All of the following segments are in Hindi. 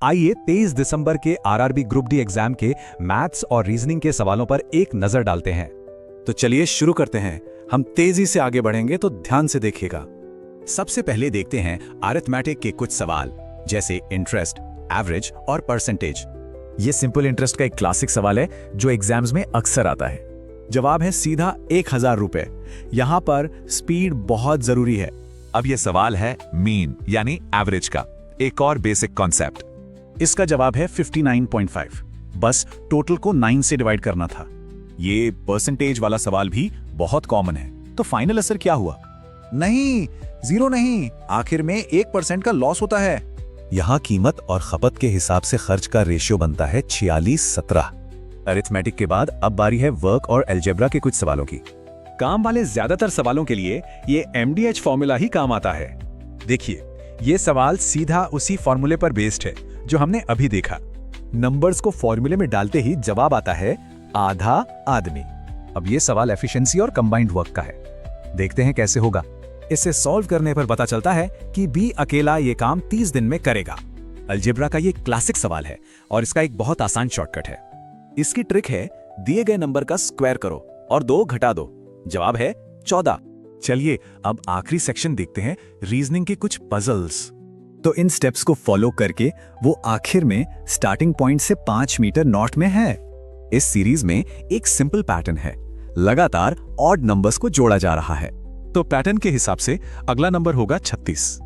आइए 23 दिसंबर के आरआरबी ग्रुप डी एग्जाम के मैथ्स और रीजनिंग के सवालों पर एक नजर डालते हैं। तो चलिए शुरू करते हैं। हम तेजी से आगे बढ़ेंगे तो ध्यान से देखिएगा। सबसे पहले देखते हैं अरिथमेटिक के कुछ सवाल, जैसे इंटरेस्ट, एवरेज और परसेंटेज। ये सिंपल इंटरेस्ट का एक क्लासिक सवाल है जो एग्जाम्स में अक्सर आता है। जवाब है सीधा 1000 रुपए। यहाँ पर स्पीड बहुत जरूरी है। अब यह सवाल है मीन यानी एवरेज का, एक और बेसिक कॉन्सेप्ट। इसका जवाब है 59.5। बस टोटल को 9 से डिवाइड करना था। ये परसेंटेज वाला सवाल भी बहुत कॉमन है। तो फाइनल असर क्या हुआ? नहीं, 0 नहीं, आखिर में 1% का लॉस होता है। यहाँ कीमत और खपत के हिसाब से खर्च का रेशियो बनता है 46:17। अरिथमेटिक के बाद अब बारी है वर्क और अलजेब्रा के कुछ सवालों की। काम वाले ज्यादातर सवालों के लिए ये MDH फॉर्मूला ही काम आता है। देखिए, ये सवाल सीधा उसी फॉर्मूले पर बेस्ड है जो हमने अभी देखा। नंबर्स को फॉर्मूले में डालते ही जवाब आता है आधा आदमी। अब ये सवाल एफिशिएंसी और कंबाइंड वर्क का है। देखते हैं कैसे होगा। इसे सॉल्व करने पर पता चलता है कि बी अकेला ये काम 30 दिन में करेगा। अलजेब्रा का ये क्लासिक सवाल है और इसका एक बहुत आसान शॉर्टकट है। इसकी ट्रिक है दिए गए नंबर का स्क्वायर करो और 2 घटा दो। जवाब है 14। चलिए अब आखिरी सेक्शन देखते हैं, रीजनिंग के कुछ पजल्स। तो इन स्टेप्स को फॉलो करके वो आखिर में स्टार्टिंग पॉइंट से 5 मीटर नॉर्थ में है। इस सीरीज में एक सिंपल पैटर्न है, लगातार ऑड नंबर्स को जोड़ा जा रहा है। तो पैटर्न के हिसाब से अगला नंबर होगा 36।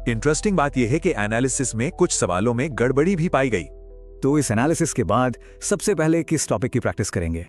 इंटरेस्टिंग बात यह है कि एनालिसिस में कुछ सवालों में गड़बड़ी भी पाई गई। तो इस एनालिसिस के बाद सबसे पहले किस टॉपिक की प्रैक्टिस करेंगे?